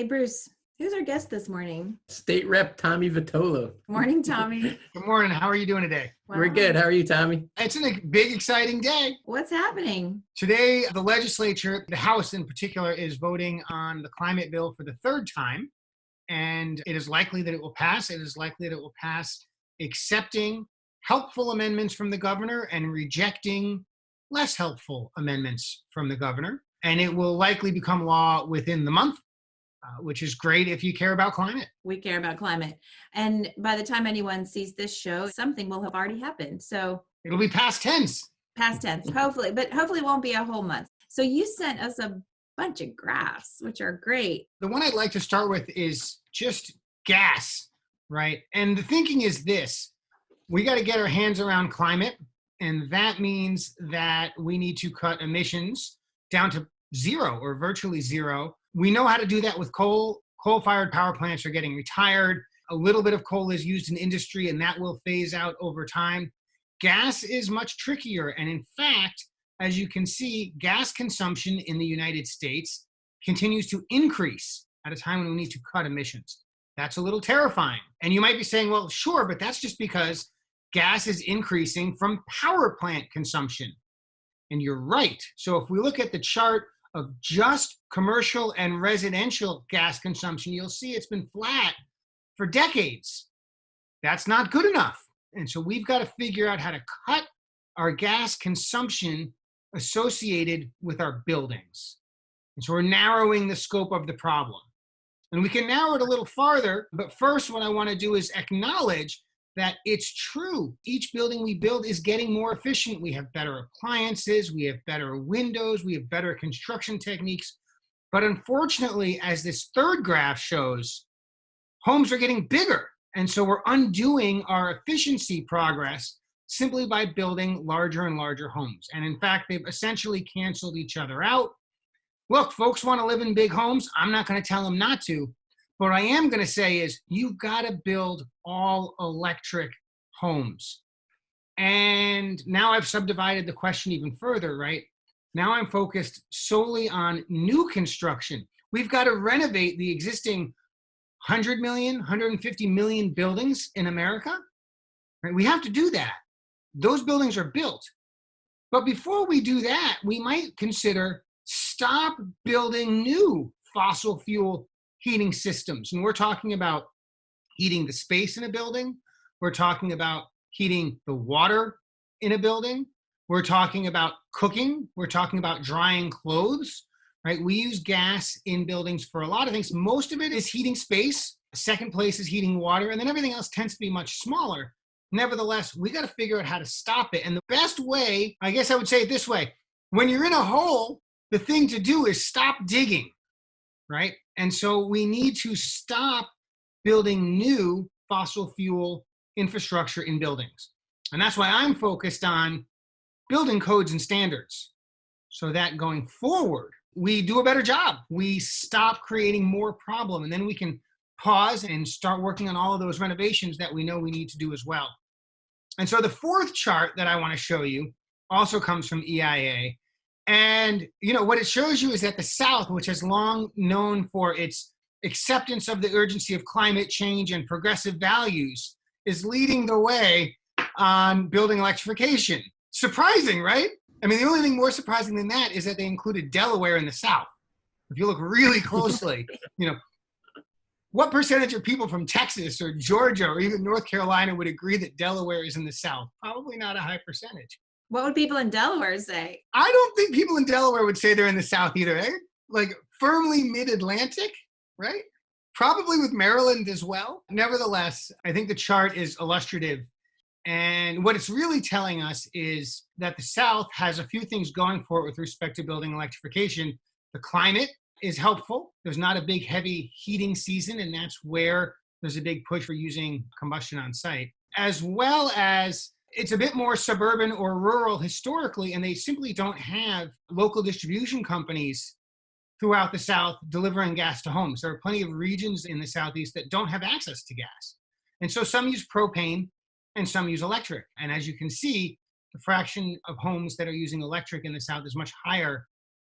Hey, Bruce, who's our guest this morning? State Rep Tommy Vitolo. Morning, Tommy. Good morning. How are you doing today? We're good. How are you, Tommy? It's a big, exciting day. What's happening? Today, the legislature, the House in particular, is voting on the climate bill for the third time. And it is likely that it will pass. It is likely that it will pass accepting helpful amendments from the governor and rejecting less helpful amendments from the governor. And it will likely become law within the month, which is great if you care about climate. We care about climate. And by the time anyone sees this show, something will have already happened. So It'll be past tense. past tense, hopefully, but hopefully it won't be a whole month. So you sent us a bunch of graphs, which are great. The one I'd like to start with is just gas, right? And the thinking is this: we got to get our hands around climate, and that means that we need to cut emissions down to zero or virtually zero. We know how to do that with coal. Coal-fired power plants are getting retired. A little bit of coal is used in industry, and that will phase out over time. Gas is much trickier, and in fact, as you can see, gas consumption in the United States continues to increase at a time when we need to cut emissions. That's a little terrifying. And you might be saying, well, sure, but that's just because gas is increasing from power plant consumption. And you're right. So if we look at the chart of just commercial and residential gas consumption, you'll see it's been flat for decades. That's not good enough. And so we've got to figure out how to cut our gas consumption associated with our buildings. And so we're narrowing the scope of the problem. And we can narrow it a little farther, but first what I want to do is acknowledge that it's true. Each building we build is getting more efficient. We have better appliances, we have better windows, we have better construction techniques. But unfortunately, as this third graph shows, homes are getting bigger. And so we're undoing our efficiency progress simply by building larger and larger homes. And in fact, they've essentially canceled each other out. Look, folks want to live in big homes. I'm not going to tell them not to. But what I am going to say is you've got to build all electric homes. And now I've subdivided the question even further, right? Now I'm focused solely on new construction. We've got to renovate the existing 100 million, 150 million buildings in America. Right? We have to do that. Those buildings are built. But before we do that, we might consider stop building new fossil fuel heating systems. And we're talking about heating the space in a building. We're talking about heating the water in a building. We're talking about cooking. We're talking about drying clothes, right? We use gas in buildings for a lot of things. Most of it is heating space. The second place is heating water. And then everything else tends to be much smaller. Nevertheless, we got to figure out how to stop it. And the best way, I guess I would say it this way: when you're in a hole, the thing to do is stop digging, right? And so we need to stop building new fossil fuel infrastructure in buildings. And that's why I'm focused on building codes and standards so that going forward, we do a better job. We stop creating more problem, and then we can pause and start working on all of those renovations that we know we need to do as well. And so the fourth chart that I want to show you also comes from EIA. And, you know, what it shows you is that the South, which has long known for its acceptance of the urgency of climate change and progressive values, is leading the way on building electrification. Surprising, right? I mean, the only thing more surprising than that is that they included Delaware in the South. If you look really closely, you know, what percentage of people from Texas or Georgia or even North Carolina would agree that Delaware is in the South? Probably not a high percentage. What would people in Delaware say? I don't think people in Delaware would say they're in the South either. Eh? Like firmly mid-Atlantic, right? Probably with Maryland as well. Nevertheless, I think the chart is illustrative. And what it's really telling us is that the South has a few things going for it with respect to building electrification. The climate is helpful. There's not a big heavy heating season, and that's where there's a big push for using combustion on site, as well as it's a bit more suburban or rural historically, and they simply don't have local distribution companies throughout the South delivering gas to homes. There are plenty of regions in the Southeast that don't have access to gas. And so some use propane and some use electric. And as you can see, the fraction of homes that are using electric in the South is much higher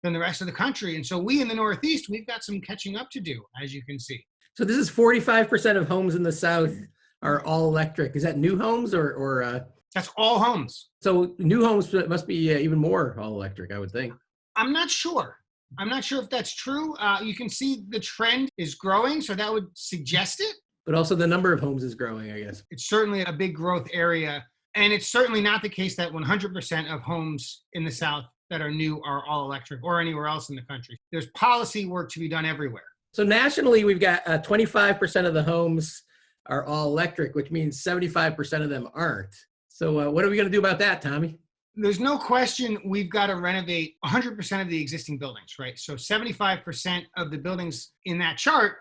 than the rest of the country. And so we in the Northeast, we've got some catching up to do, as you can see. So this is 45% of homes in the South are all electric. Is that new homes or That's all homes. so new homes must be even more all electric, I would think. I'm not sure. I'm not sure if that's true. You can see the trend is growing, so that would suggest it. But also the number of homes is growing, I guess. It's certainly a big growth area. And it's certainly not the case that 100% of homes in the South that are new are all electric or anywhere else in the country. There's policy work to be done everywhere. So nationally, we've got 25% of the homes are all electric, which means 75% of them aren't. So what are we going to do about that, Tommy? There's no question we've got to renovate 100% of the existing buildings, right? So 75% of the buildings in that chart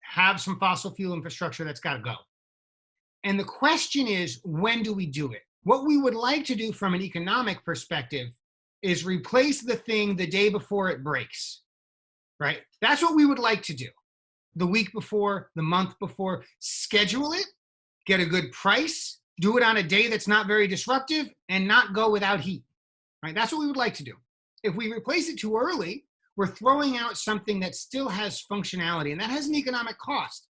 have some fossil fuel infrastructure that's got to go. And the question is, when do we do it? What we would like to do from an economic perspective is replace the thing the day before it breaks, right? That's what we would like to do. The week before, the month before, schedule it, get a good price, do it on a day that's not very disruptive, and not go without heat, right? That's what we would like to do. If we replace it too early, we're throwing out something that still has functionality, and that has an economic cost.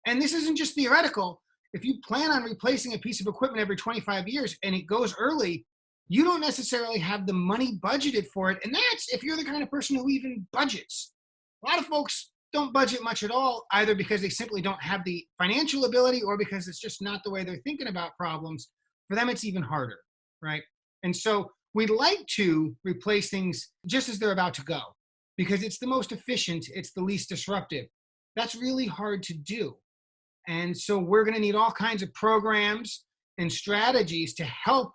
And this isn't just theoretical. If you plan on replacing a piece of equipment every 25 years and it goes early, you don't necessarily have the money budgeted for it. And that's if you're the kind of person who even budgets. A lot of folks don't budget much at all, either because they simply don't have the financial ability or because it's just not the way they're thinking about problems. For them, it's even harder, right? And so we'd like to replace things just as they're about to go because it's the most efficient, it's the least disruptive. That's really hard to do. And so we're going to need all kinds of programs and strategies to help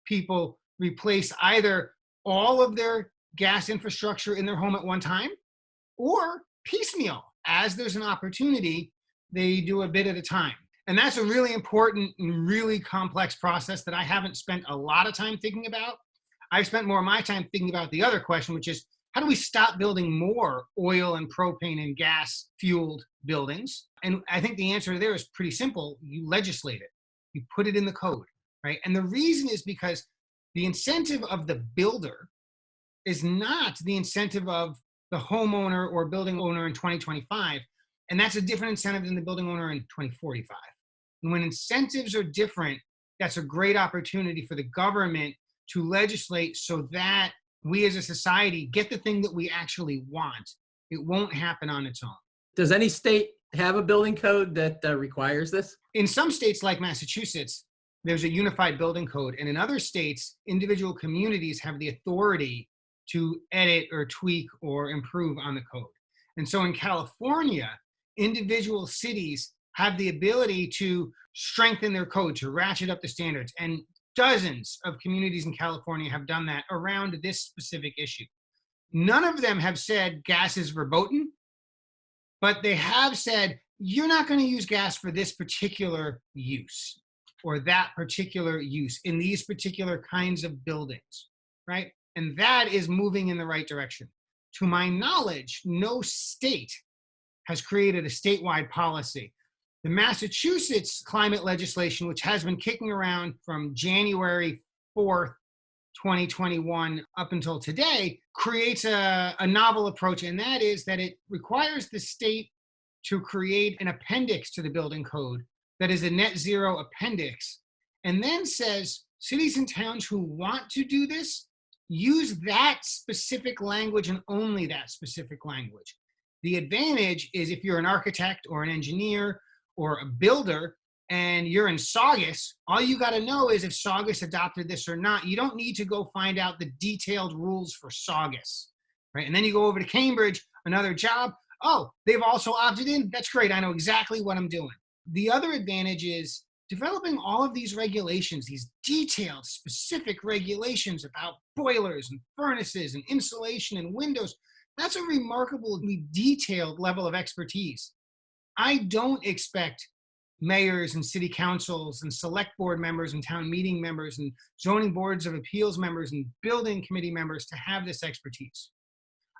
people replace either all of their gas infrastructure in their home at one time or piecemeal. As there's an opportunity, they do a bit at a time. And that's a really important and really complex process that I haven't spent a lot of time thinking about. I've spent more of my time thinking about the other question, which is how do we stop building more oil and propane and gas fueled buildings? And I think the answer there is pretty simple. You legislate it. You put it in the code, right? And the reason is because the incentive of the builder is not the incentive of the homeowner or building owner in 2025. And that's a different incentive than the building owner in 2045. And when incentives are different, that's a great opportunity for the government to legislate so that we as a society get the thing that we actually want. It won't happen on its own. Does any state have a building code that requires this? In some states like Massachusetts, there's a unified building code. And in other states, individual communities have the authority to edit or tweak or improve on the code. And so in California, individual cities have the ability to strengthen their code, to ratchet up the standards. And dozens of communities in California have done that around this specific issue. None of them have said gas is verboten, but they have said, you're not going to use gas for this particular use or that particular use in these particular kinds of buildings, right? And that is moving in the right direction. To my knowledge, no state has created a statewide policy. The Massachusetts climate legislation, which has been kicking around from January 4th, 2021 up until today, creates a novel approach, and that is that it requires the state to create an appendix to the building code that is a net zero appendix, and then says cities and towns who want to do this, use that specific language and only that specific language. The advantage is if you're an architect or an engineer or a builder and you're in Saugus, all you got to know is if Saugus adopted this or not. You don't need to go find out the detailed rules for Saugus, right? And then you go over to Cambridge, another job. Oh, they've also opted in. That's great. I know exactly what I'm doing. The other advantage is developing all of these regulations, these detailed, specific regulations about boilers and furnaces and insulation and windows. That's a remarkably detailed level of expertise. I don't expect mayors and city councils and select board members and town meeting members and zoning boards of appeals members and building committee members to have this expertise.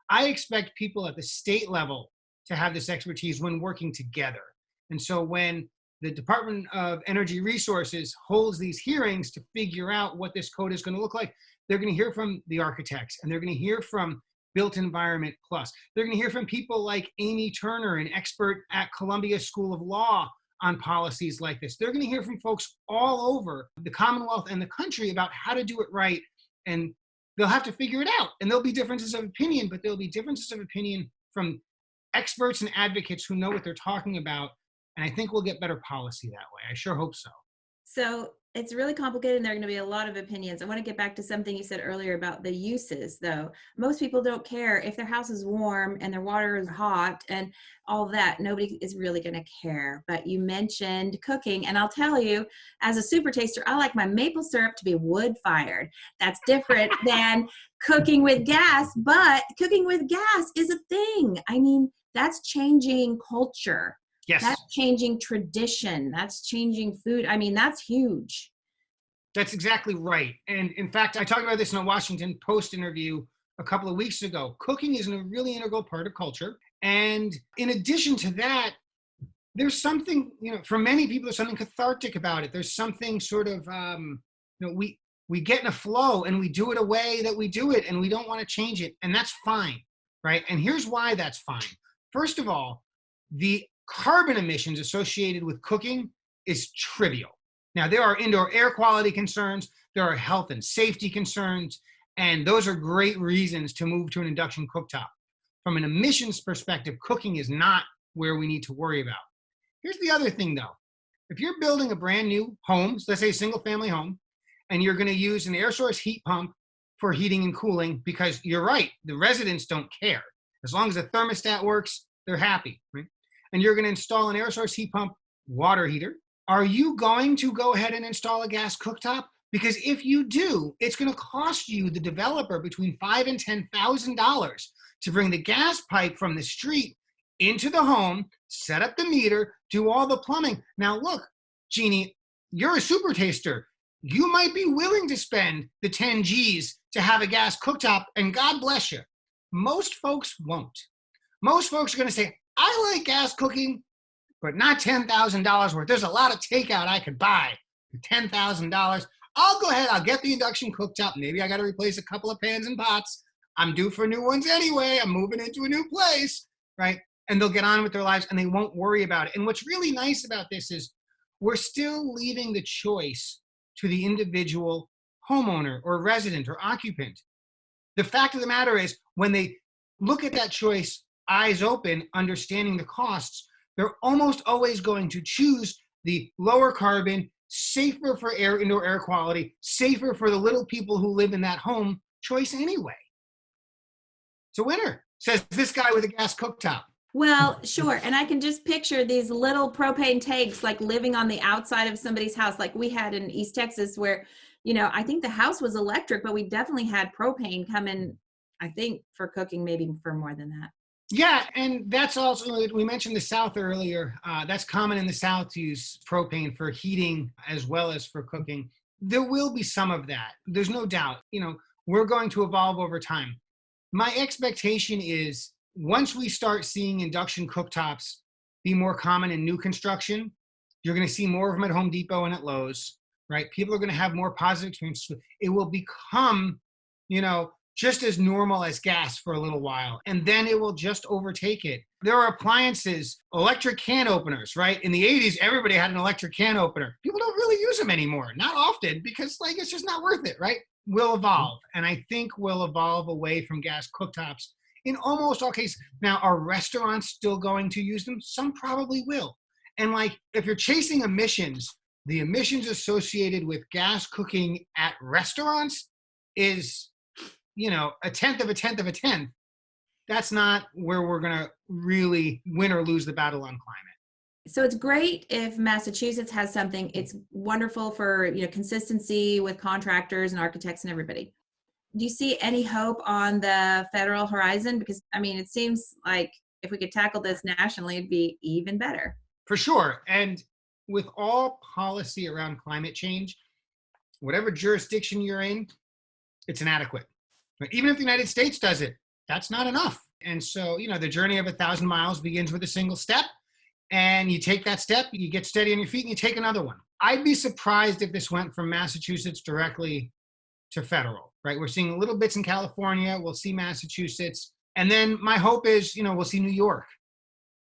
I expect people at the state level to have this expertise when working together. And so when the Department of Energy Resources holds these hearings to figure out what this code is going to look like, they're going to hear from the architects and they're going to hear from Built Environment Plus. They're going to hear from people like Amy Turner, an expert at Columbia School of Law on policies like this. They're going to hear from folks all over the Commonwealth and the country about how to do it right. And they'll have to figure it out. And there'll be differences of opinion, but there'll be differences of opinion from experts and advocates who know what they're talking about. And I think we'll get better policy that way. I sure hope so. So it's really complicated, and there are going to be a lot of opinions. I want to get back to something you said earlier about the uses, though. Most people don't care if their house is warm and their water is hot and all that. Nobody is really going to care. But you mentioned cooking, and I'll tell you, as a super taster, I like my maple syrup to be wood-fired. That's different than cooking with gas, but cooking with gas is a thing. I mean, that's changing culture. Yes. That's changing tradition. That's changing food. I mean, that's huge. That's exactly right. And in fact, I talked about this in a Washington Post interview a couple of weeks ago. Cooking is a really integral part of culture. And in addition to that, there's something, for many people, there's something cathartic about it. There's something sort of, we get in a flow and we do it a way that we do it and we don't want to change it. And that's fine, right? And here's why that's fine. First of all, the carbon emissions associated with cooking is trivial. Now, there are indoor air quality concerns, there are health and safety concerns, and those are great reasons to move to an induction cooktop. From an emissions perspective, cooking is not where we need to worry about. Here's the other thing, though. If you're building a brand new home, let's say a single family home, and you're going to use an air source heat pump for heating and cooling, because you're right, the residents don't care. As long as the thermostat works, they're happy, right? And you're going to install an air source heat pump water heater. Are you going to go ahead and install a gas cooktop? Because if you do, it's going to cost you, the developer, between $5,000 and $10,000 to bring the gas pipe from the street into the home, set up the meter, do all the plumbing. Now look, Jeannie, you're a super taster. You might be willing to spend the 10 G's to have a gas cooktop, and God bless you. Most folks won't. Most folks are going to say, I like gas cooking, but not $10,000 worth. There's a lot of takeout I could buy for $10,000. I'll go ahead. I'll get the induction cooktop. Maybe I got to replace a couple of pans and pots. I'm due for new ones anyway. I'm moving into a new place, right? And they'll get on with their lives and they won't worry about it. And what's really nice about this is we're still leaving the choice to the individual homeowner or resident or occupant. The fact of the matter is, when they look at that choice, eyes open, understanding the costs, they're almost always going to choose the lower carbon, safer for indoor air quality, safer for the little people who live in that home choice anyway. It's a winner, says this guy with a gas cooktop. Well, sure. And I can just picture these little propane tanks like living on the outside of somebody's house, like we had in East Texas, where, I think the house was electric, but we definitely had propane coming, I think, for cooking, maybe for more than that. Yeah, and that's also, we mentioned the South earlier. That's common in the South to use propane for heating as well as for cooking. There will be some of that. There's no doubt. We're going to evolve over time. My expectation is once we start seeing induction cooktops be more common in new construction, you're going to see more of them at Home Depot and at Lowe's, right? People are going to have more positive experiences. It will become, just as normal as gas for a little while, and then it will just overtake it. There are appliances, electric can openers, right? In the 80s, everybody had an electric can opener. People don't really use them anymore, not often, because it's just not worth it, right? We'll evolve, and I think we'll evolve away from gas cooktops in almost all cases. Now, are restaurants still going to use them? Some probably will. And if you're chasing emissions, the emissions associated with gas cooking at restaurants is a tenth of a tenth of a tenth. That's not where we're going to really win or lose the battle on climate. So it's great if Massachusetts has something. It's wonderful for, consistency with contractors and architects and everybody. Do you see any hope on the federal horizon? Because, it seems like if we could tackle this nationally, it'd be even better. For sure. And with all policy around climate change, whatever jurisdiction you're in, it's inadequate. But even if the United States does it, that's not enough. And so, the journey of 1,000 miles begins with a single step. And you take that step, you get steady on your feet, and you take another one. I'd be surprised if this went from Massachusetts directly to federal, right? We're seeing little bits in California. We'll see Massachusetts. And then my hope is, we'll see New York.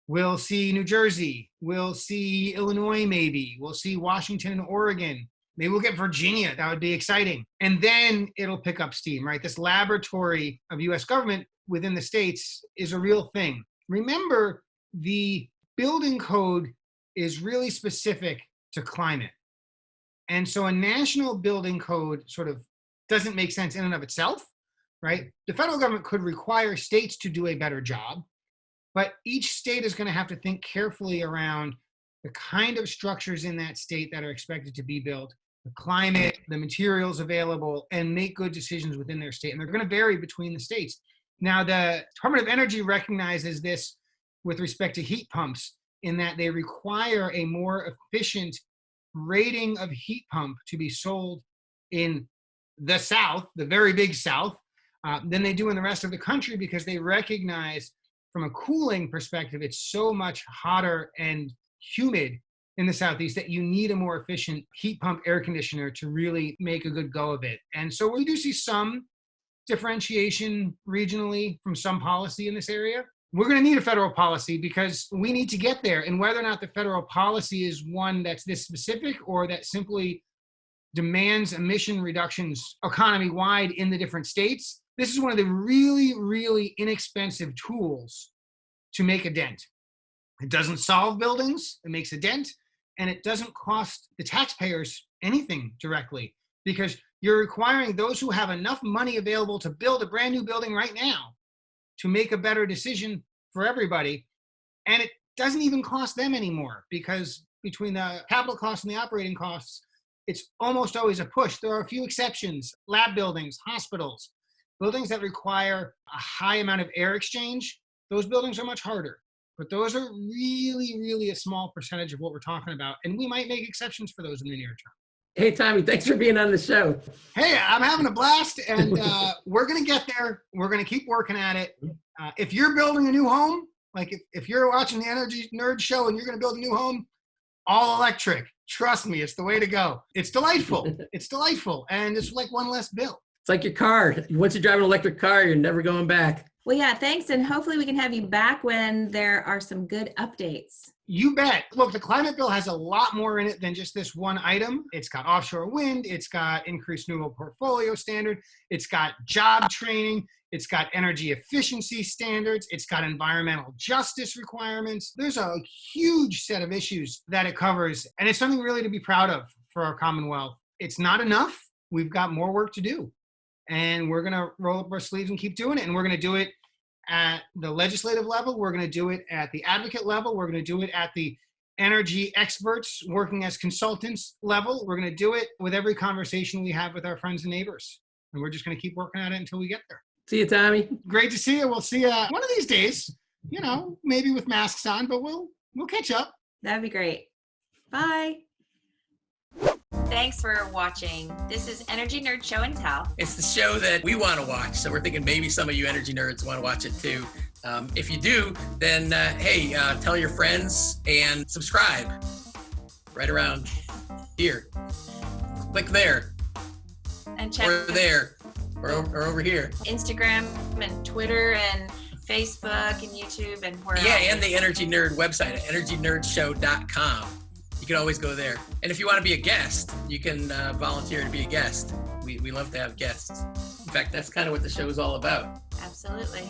We'll see New Jersey. We'll see Illinois, maybe. We'll see Washington and Oregon. Maybe we'll get Virginia. That would be exciting. And then it'll pick up steam, right? This laboratory of US government within the states is a real thing. Remember, the building code is really specific to climate. And so a national building code sort of doesn't make sense in and of itself, right? The federal government could require states to do a better job, but each state is going to have to think carefully around the kind of structures in that state that are expected to be built, the climate, the materials available, and make good decisions within their state. And they're going to vary between the states. Now, the Department of Energy recognizes this with respect to heat pumps in that they require a more efficient rating of heat pump to be sold in the South, the very big South, than they do in the rest of the country, because they recognize from a cooling perspective, it's so much hotter and humid in the Southeast that you need a more efficient heat pump air conditioner to really make a good go of it. And so we do see some differentiation regionally from some policy in this area. We're going to need a federal policy because we need to get there. And whether or not the federal policy is one that's this specific or that simply demands emission reductions economy-wide in the different states, this is one of the really, really inexpensive tools to make a dent. It doesn't solve buildings, it makes a dent, and it doesn't cost the taxpayers anything directly, because you're requiring those who have enough money available to build a brand new building right now to make a better decision for everybody. And it doesn't even cost them anymore, because between the capital costs and the operating costs, it's almost always a push. There are a few exceptions: lab buildings, hospitals, buildings that require a high amount of air exchange. Those buildings are much harder, but those are really, really a small percentage of what we're talking about. And we might make exceptions for those in the near term. Hey, Tommy, thanks for being on the show. Hey, I'm having a blast, and we're going to get there. We're going to keep working at it. If you're building a new home, like if you're watching the Energy Nerd Show and you're going to build a new home, all electric. Trust me, it's the way to go. It's delightful. It's delightful. And it's like one less bill. It's like your car. Once you drive an electric car, you're never going back. Well, yeah, thanks. And hopefully we can have you back when there are some good updates. You bet. Look, the climate bill has a lot more in it than just this one item. It's got offshore wind. It's got increased renewable portfolio standard. It's got job training. It's got energy efficiency standards. It's got environmental justice requirements. There's a huge set of issues that it covers, and it's something really to be proud of for our Commonwealth. It's not enough. We've got more work to do, and we're going to roll up our sleeves and keep doing it, and we're going to do it at the legislative level. We're going to do it at the advocate level. We're going to do it at the energy experts working as consultants level. We're going to do it with every conversation we have with our friends and neighbors, and we're just going to keep working at it until we get there. See you, Tommy. Great to see you. We'll see you one of these days, maybe with masks on, but we'll catch up. That'd be great. Bye. Thanks for watching. This is Energy Nerd Show and Tell. It's the show that we want to watch, so we're thinking maybe some of you energy nerds want to watch it too. If you do, then tell your friends and subscribe right around here. Click there. And check or there. Or over here. Instagram and Twitter and Facebook and YouTube and where Yeah, and the Energy Nerd website at energynerdshow.com. You can always go there. And if you want to be a guest, you can volunteer to be a guest. We love to have guests. In fact, that's kind of what the show is all about. Absolutely.